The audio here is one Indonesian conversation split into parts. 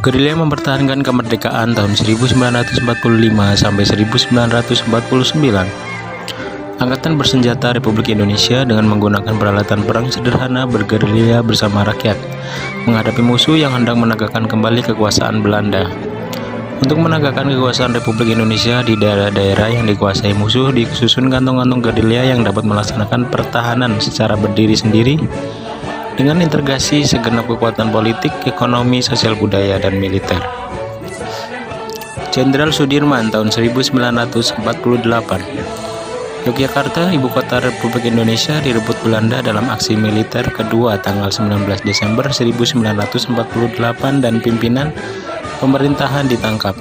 Gerilya mempertahankan kemerdekaan tahun 1945 sampai 1949. Angkatan Bersenjata Republik Indonesia dengan menggunakan peralatan perang sederhana bergerilya bersama rakyat, menghadapi musuh yang hendak menegakkan kembali kekuasaan Belanda. Untuk menegakkan kekuasaan Republik Indonesia di daerah-daerah yang dikuasai musuh, disusun kantong-kantong gerilya yang dapat melaksanakan pertahanan secara berdiri sendiri dengan integrasi segenap kekuatan politik, ekonomi, sosial budaya, dan militer. Jenderal Sudirman tahun 1948. Yogyakarta, ibu kota Republik Indonesia, direbut Belanda dalam aksi militer kedua tanggal 19 Desember 1948 dan pimpinan pemerintahan ditangkap.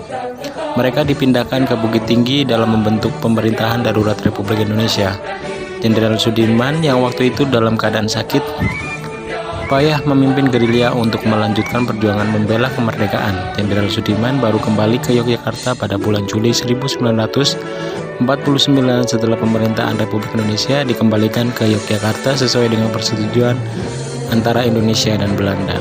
Mereka dipindahkan ke Bukit Tinggi dalam membentuk pemerintahan darurat Republik Indonesia. Jenderal Sudirman yang waktu itu dalam keadaan sakit payah memimpin gerilya untuk melanjutkan perjuangan membela kemerdekaan. Jenderal Sudirman baru kembali ke Yogyakarta pada bulan Juli 1949 setelah pemerintahan Republik Indonesia dikembalikan ke Yogyakarta sesuai dengan persetujuan antara Indonesia dan Belanda.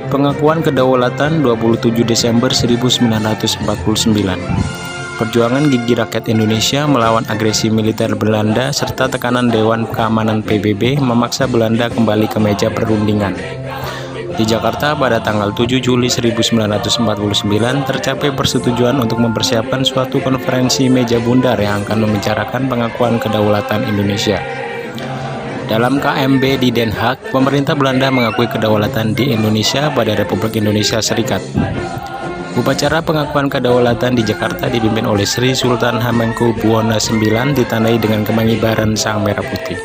Pengakuan kedaulatan 27 Desember 1949. Perjuangan gigi rakyat Indonesia melawan agresi militer Belanda serta tekanan Dewan Keamanan PBB memaksa Belanda kembali ke meja perundingan. Di Jakarta pada tanggal 7 Juli 1949 tercapai persetujuan untuk mempersiapkan suatu konferensi meja bundar yang akan membicarakan pengakuan kedaulatan Indonesia. Dalam KMB di Den Haag, pemerintah Belanda mengakui kedaulatan di Indonesia pada Republik Indonesia Serikat. Upacara pengakuan kedaulatan di Jakarta dipimpin oleh Sri Sultan Hamengkubuwono IX ditandai dengan pengibaran sang merah putih.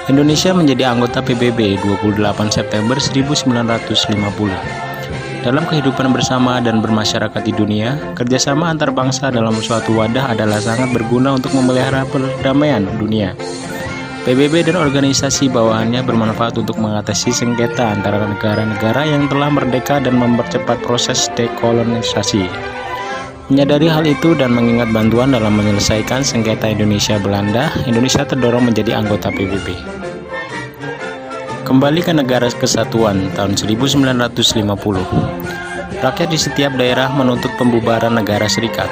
Indonesia menjadi anggota PBB 28 September 1950. Dalam kehidupan bersama dan bermasyarakat di dunia, kerjasama antar bangsa dalam suatu wadah adalah sangat berguna untuk memelihara perdamaian dunia. PBB dan organisasi bawahannya bermanfaat untuk mengatasi sengketa antara negara-negara yang telah merdeka dan mempercepat proses dekolonisasi. Menyadari hal itu dan mengingat bantuan dalam menyelesaikan sengketa Indonesia-Belanda, Indonesia terdorong menjadi anggota PBB. Kembali ke negara kesatuan tahun 1950. Rakyat di setiap daerah menuntut pembubaran negara serikat.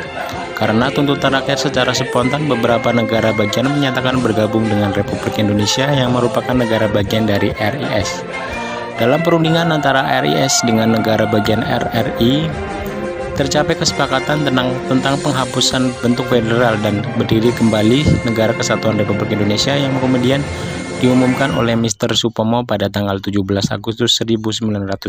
Karena tuntutan rakyat secara spontan, beberapa negara bagian menyatakan bergabung dengan Republik Indonesia yang merupakan negara bagian dari RIS. Dalam perundingan antara RIS dengan negara bagian RRI, tercapai kesepakatan tentang penghapusan bentuk federal dan berdiri kembali Negara Kesatuan Republik Indonesia yang kemudian diumumkan oleh Mr. Supomo pada tanggal 17 Agustus 1950.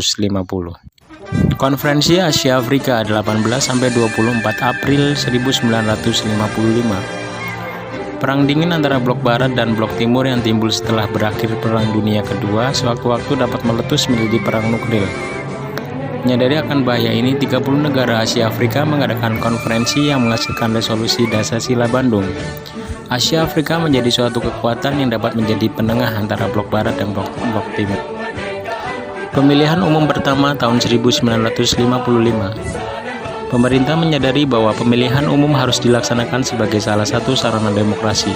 Konferensi Asia Afrika 18-24 April 1955. Perang dingin antara blok barat dan blok timur yang timbul setelah berakhir Perang Dunia Kedua sewaktu-waktu dapat meletus menjadi perang nuklir. Menyadari akan bahaya ini, 30 negara Asia Afrika mengadakan konferensi yang menghasilkan resolusi Dasar-Sila Bandung. Asia Afrika menjadi suatu kekuatan yang dapat menjadi penengah antara blok barat dan blok timur. Pemilihan umum pertama tahun 1955. Pemerintah menyadari bahwa pemilihan umum harus dilaksanakan sebagai salah satu sarana demokrasi.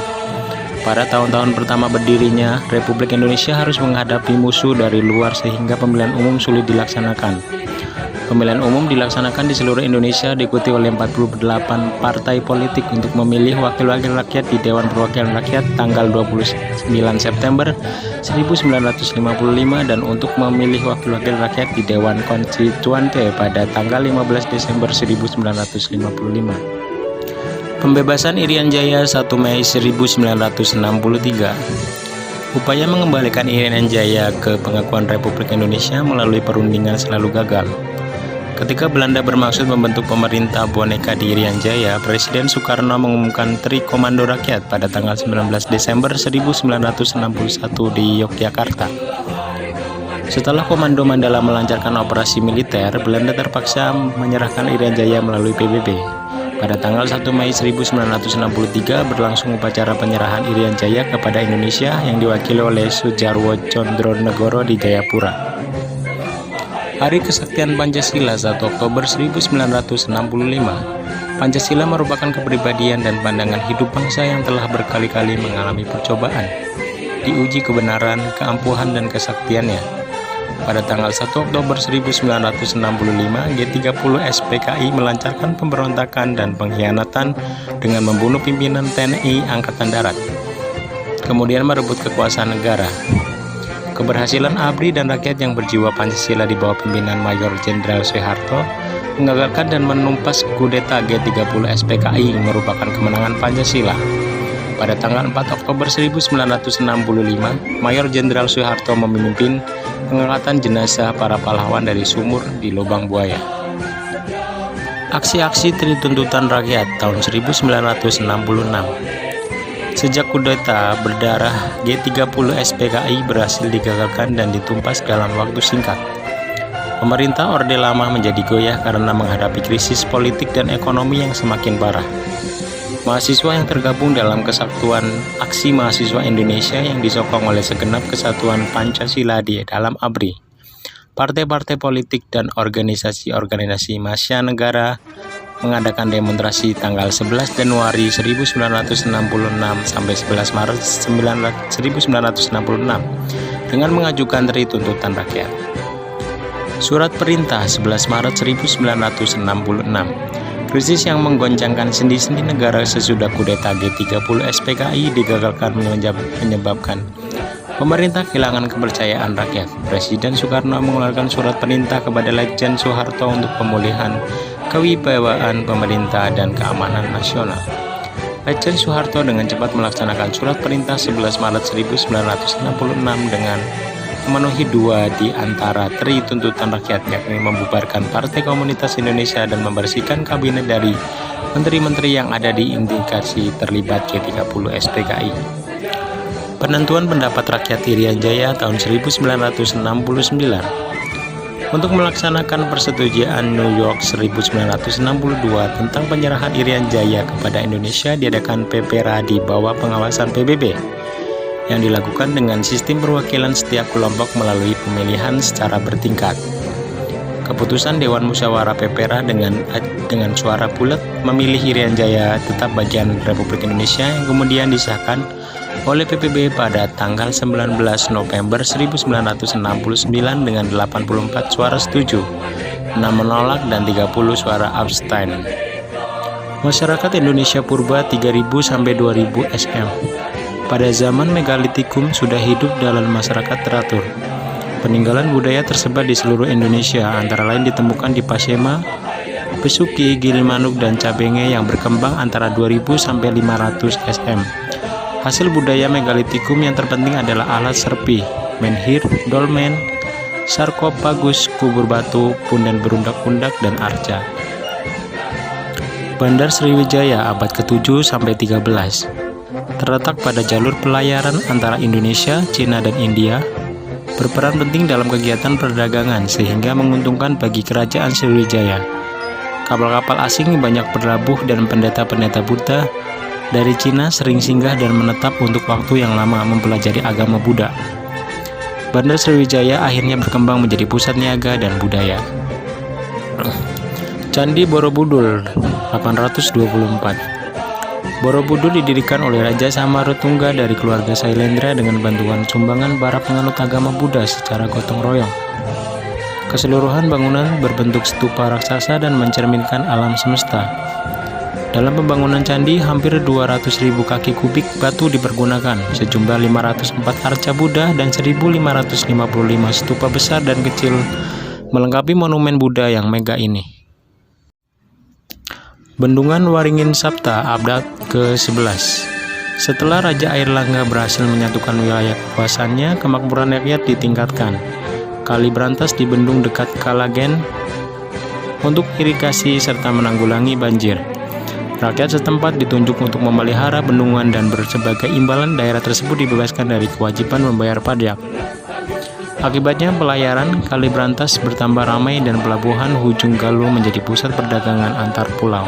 Pada tahun-tahun pertama berdirinya, Republik Indonesia harus menghadapi musuh dari luar sehingga pemilihan umum sulit dilaksanakan. Pemilihan umum dilaksanakan di seluruh Indonesia diikuti oleh 48 partai politik untuk memilih wakil-wakil rakyat di Dewan Perwakilan Rakyat tanggal 29 September 1955 dan untuk memilih wakil-wakil rakyat di Dewan Konstituante pada tanggal 15 Desember 1955. Pembebasan Irian Jaya 1 Mei 1963. Upaya mengembalikan Irian Jaya ke pengakuan Republik Indonesia melalui perundingan selalu gagal. Ketika Belanda bermaksud membentuk pemerintah boneka di Irian Jaya, Presiden Soekarno mengumumkan Tri Komando Rakyat pada tanggal 19 Desember 1961 di Yogyakarta. Setelah Komando Mandala melancarkan operasi militer, Belanda terpaksa menyerahkan Irian Jaya melalui PBB. Pada tanggal 1 Mei 1963 berlangsung upacara penyerahan Irian Jaya kepada Indonesia yang diwakili oleh Sujarwo Condronegoro di Jayapura. Hari Kesaktian Pancasila 1 Oktober 1965. Pancasila merupakan kepribadian dan pandangan hidup bangsa yang telah berkali-kali mengalami percobaan, diuji kebenaran, keampuhan, dan kesaktiannya. Pada tanggal 1 Oktober 1965, G30 SPKI melancarkan pemberontakan dan pengkhianatan dengan membunuh pimpinan TNI Angkatan Darat, kemudian merebut kekuasaan negara. Keberhasilan ABRI dan rakyat yang berjiwa Pancasila di bawah pimpinan Mayor Jenderal Soeharto mengagalkan dan menumpas kudeta G30 SPKI merupakan kemenangan Pancasila. Pada tanggal 4 Oktober 1965, Mayor Jenderal Soeharto memimpin pengangkatan jenazah para pahlawan dari sumur di Lubang Buaya. Aksi-aksi tuntutan rakyat tahun 1966. Sejak kudeta berdarah, G30 SPKI berhasil digagalkan dan ditumpas dalam waktu singkat. Pemerintah Orde Lama menjadi goyah karena menghadapi krisis politik dan ekonomi yang semakin parah. Mahasiswa yang tergabung dalam Kesatuan Aksi Mahasiswa Indonesia yang disokong oleh segenap kesatuan Pancasila di dalam ABRI, partai-partai politik dan organisasi-organisasi mancanegara mengadakan demonstrasi tanggal 11 Januari 1966 sampai 11 Maret 1966 dengan mengajukan tuntutan rakyat. Surat Perintah 11 Maret 1966. Krisis yang menggoncangkan sendi-sendi negara sesudah kudeta G30 SPKI digagalkan menyebabkan pemerintah kehilangan kepercayaan rakyat. Presiden Soekarno mengeluarkan surat perintah kepada Letjen Soeharto untuk pemulihan kewibawaan pemerintah dan keamanan nasional. Letjen Soeharto dengan cepat melaksanakan surat perintah 11 Maret 1966 dengan memenuhi dua di antara tuntutan rakyat, yakni membubarkan Partai Komunitas Indonesia dan membersihkan kabinet dari menteri-menteri yang ada di indikasi terlibat G30 SPKI. Penentuan pendapat rakyat Irian Jaya tahun 1969. Untuk melaksanakan persetujuan New York 1962 tentang penyerahan Irian Jaya kepada Indonesia diadakan PPRA di bawah pengawasan PBB, yang dilakukan dengan sistem perwakilan setiap kelompok melalui pemilihan secara bertingkat. Keputusan Dewan Musyawarah PPRA dengan suara bulat memilih Irian Jaya tetap bagian Republik Indonesia yang kemudian disahkan oleh PBB pada tanggal 19 November 1969 dengan 84 suara setuju, 6 menolak dan 30 suara abstain. Masyarakat Indonesia purba 3000 sampai 2000 SM. Pada zaman Megalitikum sudah hidup dalam masyarakat teratur. Peninggalan budaya tersebar di seluruh Indonesia, antara lain ditemukan di Pasema, Besuki, Gilimanuk, dan Cabenge yang berkembang antara 2000 sampai 500 SM. Hasil budaya Megalitikum yang terpenting adalah alat serpi, menhir, dolmen, sarkofagus, kubur batu, punden berundak-undak, dan arca. Bandar Sriwijaya abad ke-7 sampai 13. Terletak pada jalur pelayaran antara Indonesia, Cina, dan India, berperan penting dalam kegiatan perdagangan sehingga menguntungkan bagi kerajaan Sriwijaya. Kapal-kapal asing banyak berlabuh dan pendeta-pendeta Buddha dari Cina sering singgah dan menetap untuk waktu yang lama mempelajari agama Buddha. Bandar Sriwijaya akhirnya berkembang menjadi pusat niaga dan budaya. Candi Borobudur 824. Borobudur didirikan oleh Raja Samarutungga dari keluarga Sailendra dengan bantuan sumbangan para penganut agama Buddha secara gotong royong. Keseluruhan bangunan berbentuk stupa raksasa dan mencerminkan alam semesta. Dalam pembangunan candi, hampir 200.000 kaki kubik batu dipergunakan, sejumlah 504 arca Buddha dan 1.555 stupa besar dan kecil melengkapi monumen Buddha yang megah ini. Bendungan Waringin Sapta abad ke-11. Setelah Raja Airlangga berhasil menyatukan wilayah kekuasaannya, kemakmuran rakyat ditingkatkan. Kali berantas dibendung dekat Kalagen untuk irigasi serta menanggulangi banjir. Rakyat setempat ditunjuk untuk memelihara bendungan dan sebagai imbalan daerah tersebut dibebaskan dari kewajiban membayar pajak. Akibatnya pelayaran Kali Berantas bertambah ramai dan pelabuhan Hujung Galuh menjadi pusat perdagangan antar pulau.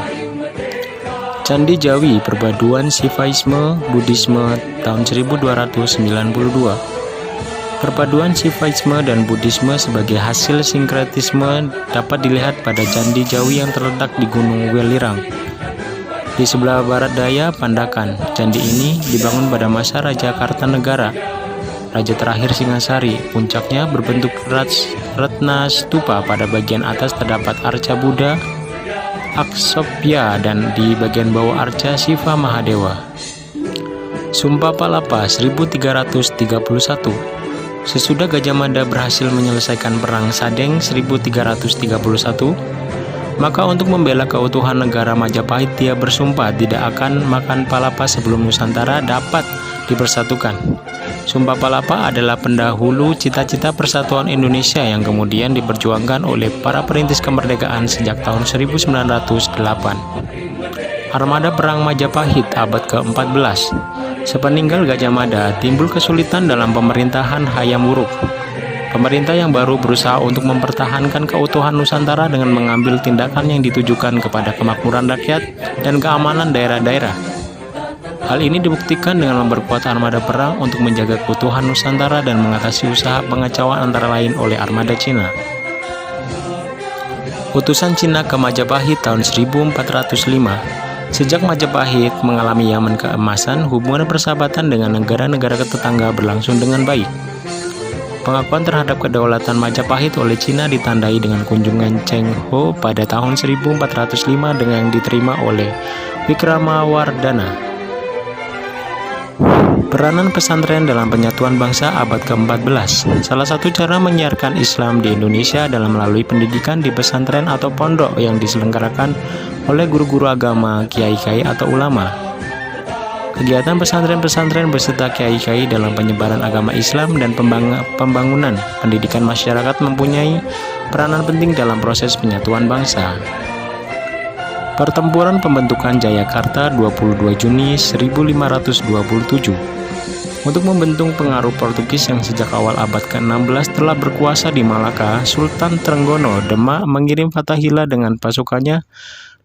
Candi Jawi, perpaduan Sivaisme Buddhisme tahun 1292. Perpaduan Sivaisme dan Buddhisme sebagai hasil sinkretisme dapat dilihat pada Candi Jawi yang terletak di Gunung Welirang. Di sebelah barat daya Pandakan, candi ini dibangun pada masa Raja Kartanegara. raja terakhir Singasari. Puncaknya berbentuk Ratna Stupa, pada bagian atas terdapat arca Buddha Aksopya dan di bagian bawah arca Siva Mahadewa. Sumba Palapa 1331. Sesudah Gajah Mada berhasil menyelesaikan perang Sadeng 1331, maka untuk membela keutuhan negara Majapahit dia bersumpah tidak akan makan palapa sebelum Nusantara dapat dipersatukan. Sumpah Palapa adalah pendahulu cita-cita persatuan Indonesia yang kemudian diperjuangkan oleh para perintis kemerdekaan sejak tahun 1908. Armada Perang Majapahit abad ke-14. Sepeninggal Gajah Mada, timbul kesulitan dalam pemerintahan Hayam Wuruk. Pemerintah yang baru berusaha untuk mempertahankan keutuhan Nusantara dengan mengambil tindakan yang ditujukan kepada kemakmuran rakyat dan keamanan daerah-daerah. Hal ini dibuktikan dengan memperkuat armada perang untuk menjaga keutuhan Nusantara dan mengatasi usaha pengacauan antara lain oleh armada Cina. Utusan Cina ke Majapahit tahun 1405. Sejak Majapahit mengalami zaman keemasan, hubungan persahabatan dengan negara-negara tetangga berlangsung dengan baik. Pengakuan terhadap kedaulatan Majapahit oleh Cina ditandai dengan kunjungan Cheng Ho pada tahun 1405 dengan yang diterima oleh Wikramawardhana. Peranan pesantren dalam penyatuan bangsa abad ke-14. Salah satu cara menyiarkan Islam di Indonesia adalah melalui pendidikan di pesantren atau pondok yang diselenggarakan oleh guru-guru agama, kiai-kiai atau ulama. Kegiatan pesantren-pesantren beserta kiai-kiai dalam penyebaran agama Islam dan pembangunan pendidikan masyarakat mempunyai peranan penting dalam proses penyatuan bangsa. Pertempuran pembentukan Jayakarta 22 Juni 1527. Untuk membentuk pengaruh Portugis yang sejak awal abad ke-16 telah berkuasa di Malaka, Sultan Trenggono Demak mengirim Fathahillah dengan pasukannya,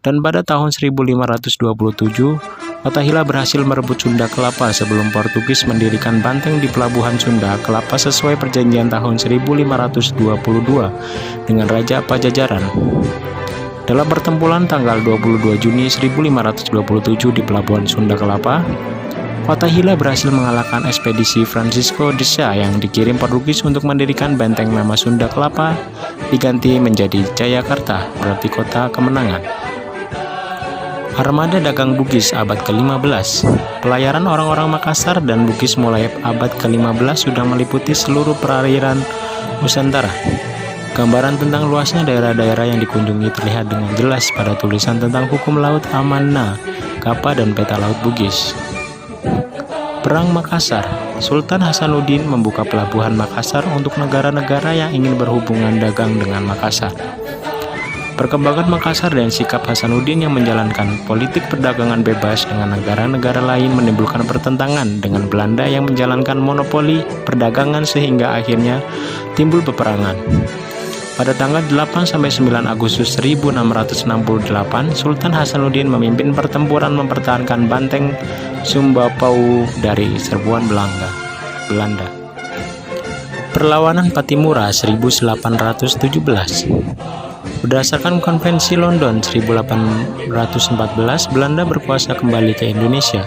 dan pada tahun 1527 Fathahillah berhasil merebut Sunda Kelapa sebelum Portugis mendirikan banteng di pelabuhan Sunda Kelapa sesuai perjanjian tahun 1522 dengan Raja Pajajaran. Dalam pertempuran tanggal 22 Juni 1527 di pelabuhan Sunda Kelapa, Fathahillah berhasil mengalahkan ekspedisi Francisco de Sá yang dikirim Portugis untuk mendirikan benteng. Nama Sunda Kelapa diganti menjadi Jayakarta, berarti kota kemenangan. Armada dagang Bugis abad ke-15. Pelayaran orang-orang Makassar dan Bugis mulai abad ke-15 sudah meliputi seluruh perairan Nusantara. Gambaran tentang luasnya daerah-daerah yang dikunjungi terlihat dengan jelas pada tulisan tentang hukum laut Amanna, Kapa, dan peta laut Bugis. Perang Makassar. Sultan Hasanuddin membuka pelabuhan Makassar untuk negara-negara yang ingin berhubungan dagang dengan Makassar. Perkembangan Makassar dan sikap Hasanuddin yang menjalankan politik perdagangan bebas dengan negara-negara lain menimbulkan pertentangan dengan Belanda yang menjalankan monopoli perdagangan sehingga akhirnya timbul peperangan. Pada tanggal 8-9 Agustus 1668, Sultan Hasanuddin memimpin pertempuran mempertahankan banteng Sumbapau dari serbuan Belanda. Perlawanan Patimura 1817. Berdasarkan Konvensi London 1814, Belanda berkuasa kembali ke Indonesia,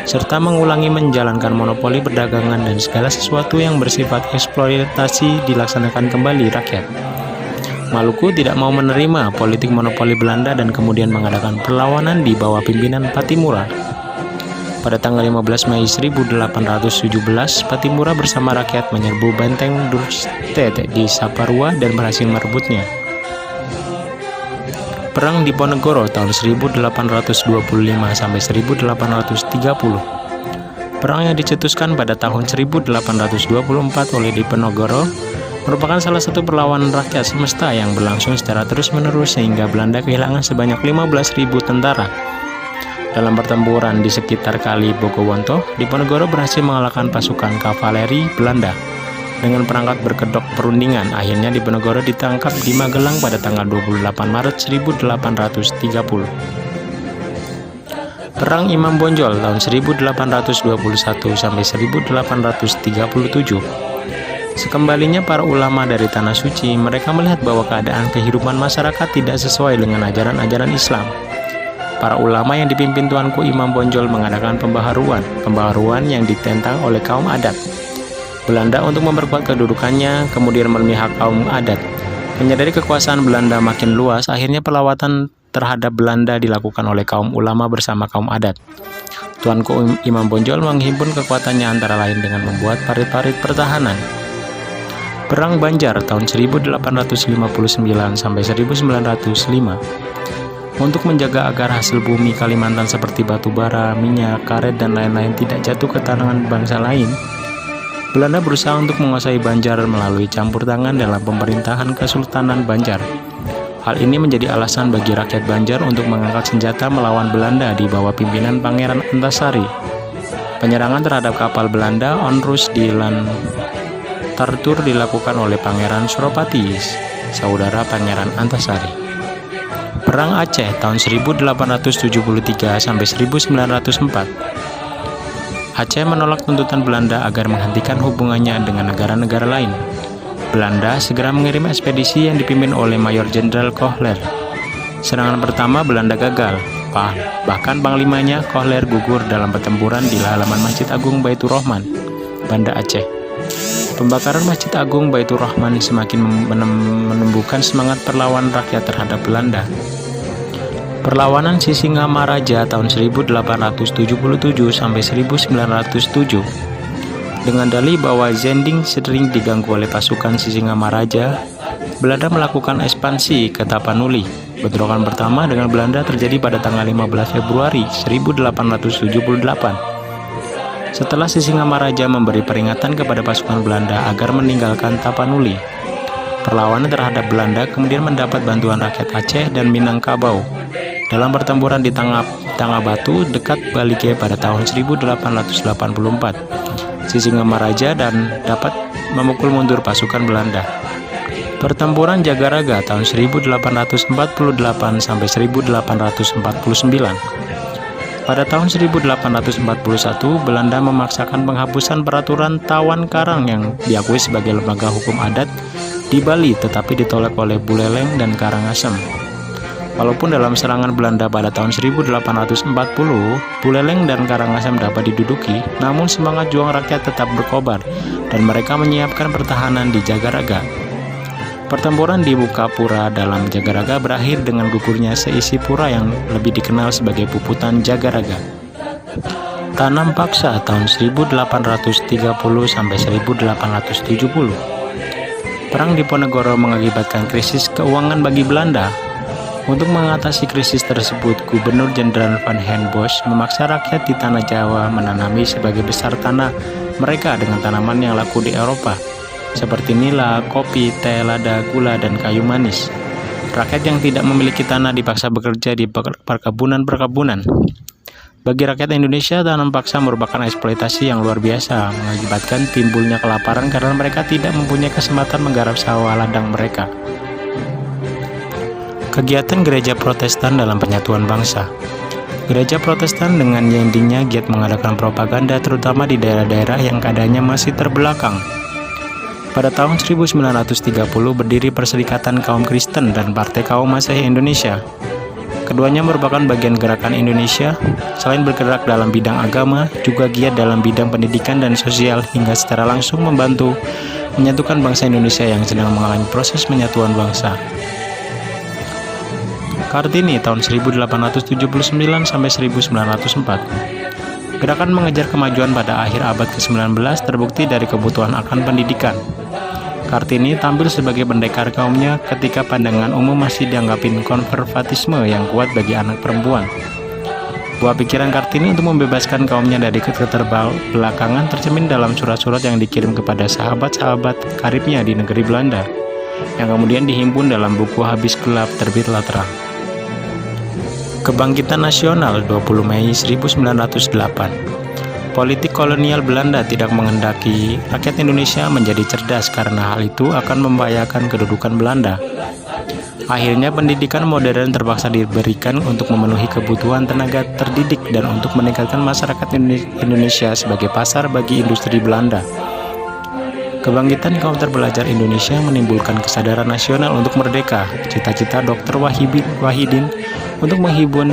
serta mengulangi menjalankan monopoli perdagangan dan segala sesuatu yang bersifat eksploitasi dilaksanakan kembali rakyat. Maluku tidak mau menerima politik monopoli Belanda dan kemudian mengadakan perlawanan di bawah pimpinan Patimura. Pada tanggal 15 Mei 1817, Patimura bersama rakyat menyerbu benteng Dorset di Saparua dan berhasil merebutnya. Perang Diponegoro tahun 1825 sampai 1830. Perang yang dicetuskan pada tahun 1824 oleh Diponegoro merupakan salah satu perlawanan rakyat semesta yang berlangsung secara terus-menerus sehingga Belanda kehilangan sebanyak 15.000 tentara. Dalam pertempuran di sekitar Kali Bogowonto, Diponegoro berhasil mengalahkan pasukan kavaleri Belanda. Dengan perangkat berkedok perundingan, akhirnya Diponegoro ditangkap di Magelang pada tanggal 28 Maret 1830. Perang Imam Bonjol tahun 1821 sampai 1837. Sekembalinya para ulama dari Tanah Suci, mereka melihat bahwa keadaan kehidupan masyarakat tidak sesuai dengan ajaran-ajaran Islam. Para ulama yang dipimpin Tuanku Imam Bonjol mengadakan pembaharuan yang ditentang oleh kaum adat. Belanda untuk memperkuat kedudukannya kemudian memihak kaum adat. Menyadari kekuasaan Belanda makin luas, akhirnya perlawanan terhadap Belanda dilakukan oleh kaum ulama bersama kaum adat. Tuanku Imam Bonjol menghimpun kekuatannya antara lain dengan membuat parit-parit pertahanan. Perang Banjar tahun 1859 sampai 1905 untuk menjaga agar hasil bumi Kalimantan seperti batu bara, minyak, karet, dan lain-lain tidak jatuh ke tangan bangsa lain. Belanda berusaha untuk menguasai Banjar melalui campur tangan dalam pemerintahan Kesultanan Banjar. Hal ini menjadi alasan bagi rakyat Banjar untuk mengangkat senjata melawan Belanda di bawah pimpinan Pangeran Antasari. Penyerangan terhadap kapal Belanda Onrus di Tartur dilakukan oleh Pangeran Suropati, saudara Pangeran Antasari. Perang Aceh tahun 1873 sampai 1904. Aceh menolak tuntutan Belanda agar menghentikan hubungannya dengan negara-negara lain. Belanda segera mengirim ekspedisi yang dipimpin oleh Mayor Jenderal Kohler. Serangan pertama Belanda gagal, bahkan panglimanya Kohler gugur dalam pertempuran di halaman Masjid Agung Baitur Rahman, Banda Aceh. Pembakaran Masjid Agung Baitur Rahman semakin menumbuhkan semangat perlawanan rakyat terhadap Belanda. Perlawanan Sisingamaraja tahun 1877 sampai 1907. Dengan dalih bahwa Zending sering diganggu oleh pasukan Sisingamaraja, Belanda melakukan ekspansi ke Tapanuli. Bentrokan pertama dengan Belanda terjadi pada tanggal 15 Februari 1878. Setelah Sisingamaraja memberi peringatan kepada pasukan Belanda agar meninggalkan Tapanuli. Perlawanan terhadap Belanda kemudian mendapat bantuan rakyat Aceh dan Minangkabau dalam pertempuran di Tangabatu dekat Balige pada tahun 1884. Sisingamaraja dan dapat memukul mundur pasukan Belanda. Pertempuran Jagaraga tahun 1848 sampai 1849. Pada tahun 1841, Belanda memaksakan penghapusan peraturan Tawan Karang yang diakui sebagai lembaga hukum adat di Bali, tetapi ditolak oleh Buleleng dan Karangasem. Walaupun dalam serangan Belanda pada tahun 1840, Buleleng dan Karangasem dapat diduduki, namun semangat juang rakyat tetap berkobar dan mereka menyiapkan pertahanan di Jagaraga. Pertempuran di Bukapura dalam Jagaraga berakhir dengan gugurnya seisi pura yang lebih dikenal sebagai Puputan Jagaraga. Tanam Paksa tahun 1830 sampai 1870. Perang Diponegoro mengakibatkan krisis keuangan bagi Belanda. Untuk mengatasi krisis tersebut, Gubernur Jenderal Van den Bosch memaksa rakyat di Tanah Jawa menanami sebagai besar tanah mereka dengan tanaman yang laku di Eropa, seperti nila, kopi, teh, lada, gula, dan kayu manis. Rakyat yang tidak memiliki tanah dipaksa bekerja di perkebunan-perkebunan. Bagi rakyat Indonesia, tanam paksa merupakan eksploitasi yang luar biasa, mengakibatkan timbulnya kelaparan karena mereka tidak mempunyai kesempatan menggarap sawah ladang mereka. Kegiatan Gereja Protestan dalam penyatuan bangsa. Gereja Protestan dengan yendingnya giat mengadakan propaganda terutama di daerah-daerah yang keadaannya masih terbelakang. Pada tahun 1930 berdiri Perserikatan Kaum Kristen dan Partai Kaum Masehi Indonesia. Keduanya merupakan bagian gerakan Indonesia. Selain bergerak dalam bidang agama, juga giat dalam bidang pendidikan dan sosial hingga secara langsung membantu menyatukan bangsa Indonesia yang sedang mengalami proses penyatuan bangsa. Kartini tahun 1879 sampai 1904. Gerakan mengejar kemajuan pada akhir abad ke-19 terbukti dari kebutuhan akan pendidikan. Kartini tampil sebagai pendekar kaumnya ketika pandangan umum masih dianggapin konservatisme yang kuat bagi anak perempuan. Buah pikiran Kartini untuk membebaskan kaumnya dari keterbelakangan tercermin dalam surat-surat yang dikirim kepada sahabat-sahabat karibnya di negeri Belanda, yang kemudian dihimpun dalam buku Habis Gelap Terbitlah Terang. Kebangkitan Nasional 20 Mei 1908. Politik kolonial Belanda tidak menghendaki rakyat Indonesia menjadi cerdas karena hal itu akan membahayakan kedudukan Belanda. Akhirnya pendidikan modern terpaksa diberikan untuk memenuhi kebutuhan tenaga terdidik dan untuk meningkatkan masyarakat Indonesia sebagai pasar bagi industri Belanda. Kebangkitan kaum terpelajar Indonesia menimbulkan kesadaran nasional untuk merdeka. Cita-cita Dr. Wahidin untuk menghibur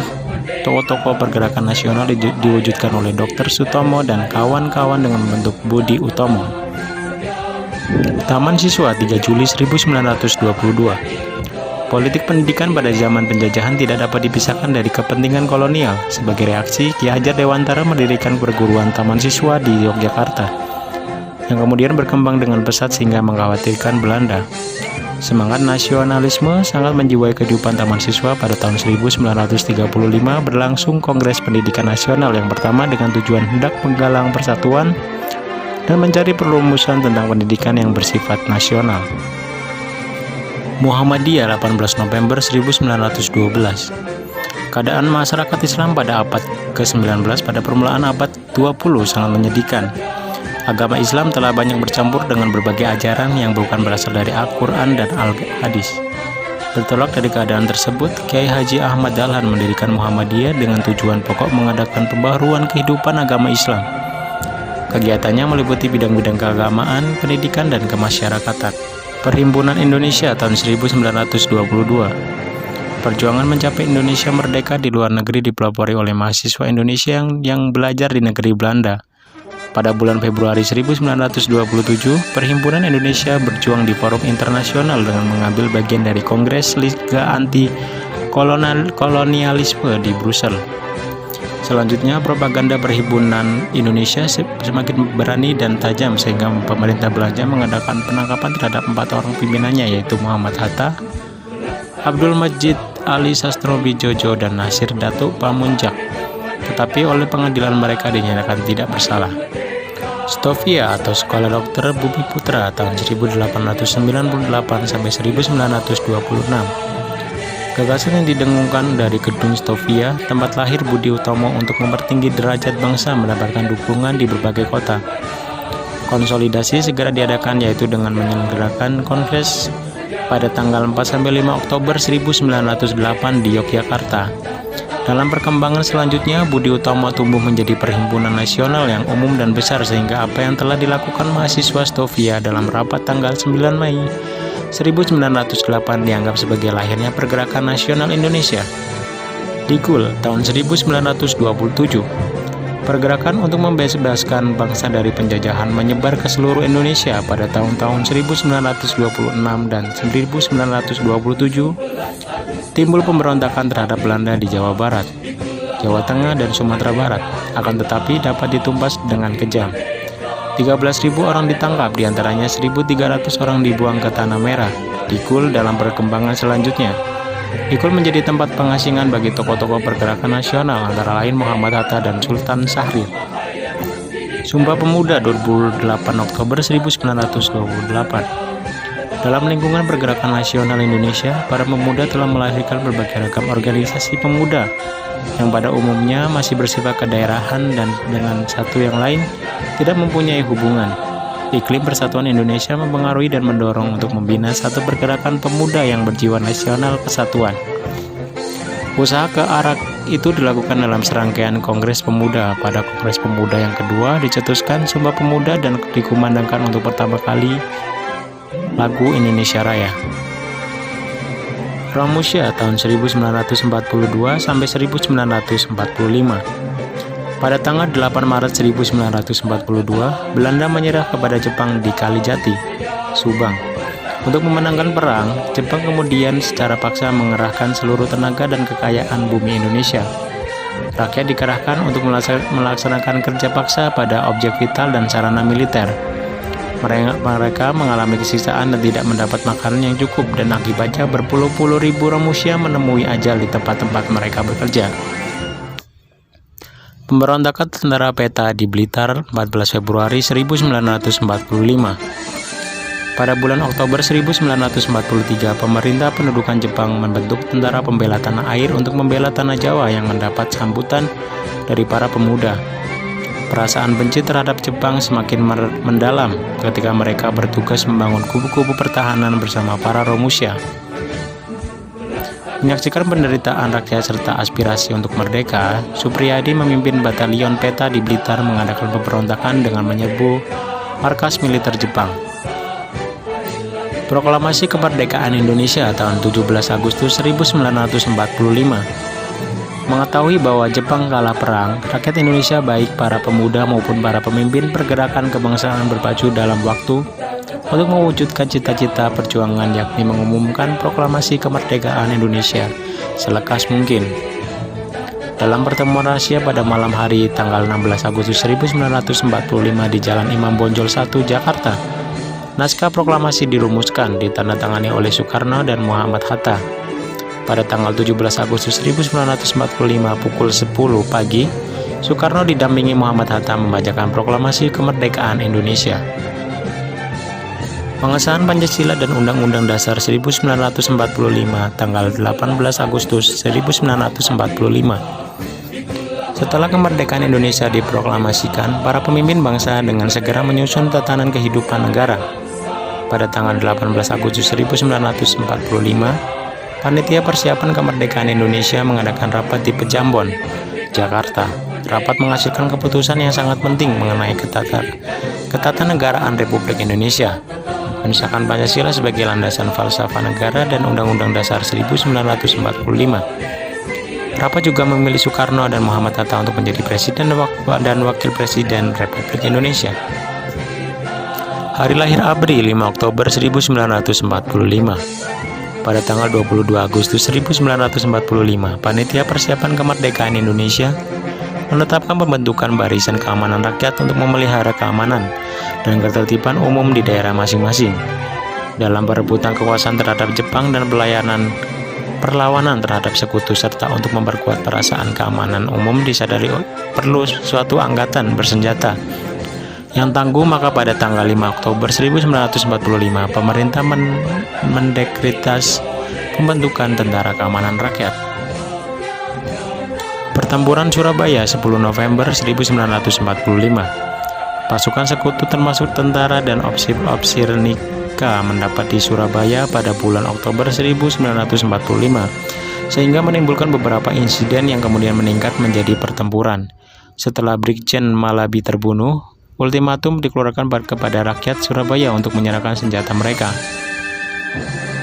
tokoh-tokoh pergerakan nasional diwujudkan oleh Dr. Sutomo dan kawan-kawan dengan membentuk Budi Utomo. Taman Siswa 3 Juli 1922. Politik pendidikan pada zaman penjajahan tidak dapat dipisahkan dari kepentingan kolonial. Sebagai reaksi, Ki Hajar Dewantara mendirikan perguruan Taman Siswa di Yogyakarta, yang kemudian berkembang dengan pesat sehingga mengkhawatirkan Belanda. Semangat nasionalisme sangat menjiwai kehidupan Taman Siswa. Pada tahun 1935 berlangsung Kongres Pendidikan Nasional yang pertama dengan tujuan hendak menggalang persatuan dan mencari perumusan tentang pendidikan yang bersifat nasional. Muhammadiyah 18 November 1912. Keadaan masyarakat Islam pada abad ke-19 pada permulaan abad 20 sangat menyedihkan. Agama Islam telah banyak bercampur dengan berbagai ajaran yang bukan berasal dari Al-Quran dan Al-Hadis. Bertolak dari keadaan tersebut, Kiai Haji Ahmad Dahlan mendirikan Muhammadiyah dengan tujuan pokok mengadakan pembaharuan kehidupan agama Islam. Kegiatannya meliputi bidang-bidang keagamaan, pendidikan, dan kemasyarakatan. Perhimpunan Indonesia tahun 1922. Perjuangan mencapai Indonesia merdeka di luar negeri dipelopori oleh mahasiswa Indonesia yang belajar di negeri Belanda. Pada bulan Februari 1927, Perhimpunan Indonesia berjuang di forum internasional dengan mengambil bagian dari Kongres Liga Anti Kolonialisme di Brussel. Selanjutnya, propaganda Perhimpunan Indonesia semakin berani dan tajam sehingga pemerintah Belanda mengadakan penangkapan terhadap 4 orang pimpinannya, yaitu Muhammad Hatta, Abdul Majid Ali Sastrobijojo, dan Nasir Datuk Pamunjak. Tetapi oleh pengadilan mereka dinyatakan tidak bersalah. Stovia atau Sekolah Dokter Bumi Putra tahun 1898 sampai 1926. Gagasan yang didengungkan dari gedung Stovia, tempat lahir Budi Utomo untuk mempertinggi derajat bangsa, mendapatkan dukungan di berbagai kota. Konsolidasi segera diadakan, yaitu dengan menyelenggarakan kongres pada tanggal 4-5 Oktober 1908 di Yogyakarta. Dalam perkembangan selanjutnya, Budi Utomo tumbuh menjadi perhimpunan nasional yang umum dan besar, sehingga apa yang telah dilakukan mahasiswa Stovia dalam rapat tanggal 9 Mei 1908 dianggap sebagai lahirnya Pergerakan Nasional Indonesia. Dikul tahun 1927. Pergerakan untuk membebaskan bangsa dari penjajahan menyebar ke seluruh Indonesia pada tahun-tahun 1926 dan 1927. Timbul pemberontakan terhadap Belanda di Jawa Barat, Jawa Tengah, dan Sumatera Barat, akan tetapi dapat ditumpas dengan kejam. 13.000 orang ditangkap, diantaranya 1.300 orang dibuang ke Tanah Merah. Dikul dalam perkembangan selanjutnya. Dikul menjadi tempat pengasingan bagi tokoh-tokoh pergerakan nasional, antara lain Muhammad Hatta dan Sultan Syahrir. Sumpah Pemuda 28 Oktober 1928. Dalam lingkungan pergerakan nasional Indonesia, para pemuda telah melahirkan berbagai ragam organisasi pemuda yang pada umumnya masih bersifat kedaerahan dan dengan satu yang lain tidak mempunyai hubungan. Iklim persatuan Indonesia mempengaruhi dan mendorong untuk membina satu pergerakan pemuda yang berjiwa nasional kesatuan. Usaha ke arah itu dilakukan dalam serangkaian Kongres Pemuda. Pada Kongres Pemuda yang kedua dicetuskan Sumpah Pemuda dan dikumandangkan untuk pertama kali lagu Indonesia Raya. Romusha tahun 1942 sampai 1945. Pada tanggal 8 Maret 1942, Belanda menyerah kepada Jepang di Kalijati, Subang. Untuk memenangkan perang, Jepang kemudian secara paksa mengerahkan seluruh tenaga dan kekayaan bumi Indonesia. Rakyat dikerahkan untuk melaksanakan kerja paksa pada objek vital dan sarana militer. Mereka mengalami kesiksa dan tidak mendapat makanan yang cukup, dan akibatnya berpuluh-puluh ribu Romusha menemui ajal di tempat-tempat mereka bekerja. Pemberontakan tentara peta di Blitar 14 Februari 1945. Pada bulan Oktober 1943, pemerintah pendudukan Jepang membentuk Tentara Pembela Tanah Air untuk membela Tanah Jawa yang mendapat sambutan dari para pemuda. Perasaan benci terhadap Jepang semakin mendalam ketika mereka bertugas membangun kubu-kubu pertahanan bersama para Romusha. Menyaksikan penderitaan rakyat serta aspirasi untuk merdeka, Supriyadi memimpin batalion peta di Blitar mengadakan pemberontakan dengan menyerbu markas militer Jepang. Proklamasi Kemerdekaan Indonesia tahun 17 Agustus 1945. Mengetahui bahwa Jepang kalah perang, rakyat Indonesia baik para pemuda maupun para pemimpin pergerakan kebangsaan berpacu dalam waktu untuk mewujudkan cita-cita perjuangan, yakni mengumumkan proklamasi kemerdekaan Indonesia selekas mungkin. Dalam pertemuan rahasia pada malam hari tanggal 16 Agustus 1945 di Jalan Imam Bonjol 1, Jakarta, naskah proklamasi dirumuskan, ditandatangani oleh Soekarno dan Muhammad Hatta. Pada tanggal 17 Agustus 1945 pukul 10 pagi, Soekarno didampingi Muhammad Hatta membacakan proklamasi kemerdekaan Indonesia. Pengesahan Pancasila dan Undang-Undang Dasar 1945 tanggal 18 Agustus 1945. Setelah kemerdekaan Indonesia diproklamasikan, para pemimpin bangsa dengan segera menyusun tatanan kehidupan negara. Pada tanggal 18 Agustus 1945, Panitia Persiapan Kemerdekaan Indonesia mengadakan rapat di Pejambon, Jakarta. Rapat menghasilkan keputusan yang sangat penting mengenai ketatanegaraan Republik Indonesia, mensahkan Pancasila sebagai landasan falsafah negara dan Undang-Undang Dasar 1945. Rapat juga memilih Soekarno dan Muhammad Hatta untuk menjadi Presiden dan Wakil Presiden Republik Indonesia. Hari lahir ABRI 5 Oktober 1945. Pada tanggal 22 Agustus 1945, Panitia Persiapan Kemerdekaan Indonesia menetapkan pembentukan Barisan Keamanan Rakyat untuk memelihara keamanan dan ketertiban umum di daerah masing-masing dalam perebutan kekuasaan terhadap Jepang dan perlawanan terhadap sekutu, serta untuk memperkuat perasaan keamanan umum disadari perlu suatu angkatan bersenjata yang tangguh. Maka pada tanggal 5 Oktober 1945 pemerintah mendekretas pembentukan Tentara Keamanan Rakyat. Pertempuran Surabaya 10 November 1945. Pasukan sekutu termasuk tentara dan opsir Nika mendapat di Surabaya pada bulan Oktober 1945, sehingga menimbulkan beberapa insiden yang kemudian meningkat menjadi pertempuran. Setelah Brigjen Malabi terbunuh, ultimatum dikeluarkan kepada rakyat Surabaya untuk menyerahkan senjata mereka.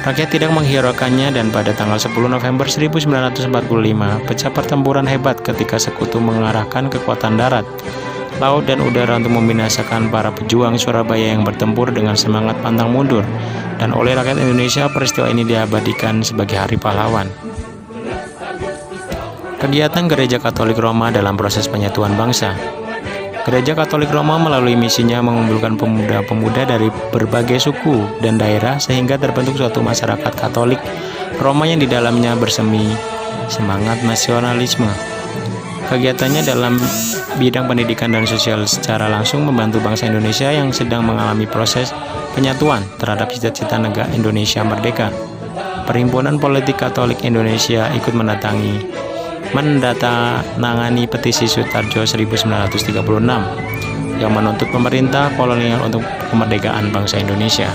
Rakyat tidak menghiraukannya, dan pada tanggal 10 November 1945 pecah pertempuran hebat ketika sekutu mengarahkan kekuatan darat, laut, dan udara untuk membinasakan para pejuang Surabaya yang bertempur dengan semangat pantang mundur, dan oleh rakyat Indonesia peristiwa ini diabadikan sebagai Hari Pahlawan. Kegiatan Gereja Katolik Roma dalam proses penyatuan bangsa. Gereja Katolik Roma melalui misinya mengumpulkan pemuda-pemuda dari berbagai suku dan daerah sehingga terbentuk suatu masyarakat Katolik Roma yang di dalamnya bersemi semangat nasionalisme. Kegiatannya dalam bidang pendidikan dan sosial secara langsung membantu bangsa Indonesia yang sedang mengalami proses penyatuan terhadap cita-cita negara Indonesia merdeka. Perhimpunan Politik Katolik Indonesia ikut mendatangani petisi Sutarjo 1936 yang menuntut pemerintah kolonial untuk kemerdekaan bangsa Indonesia.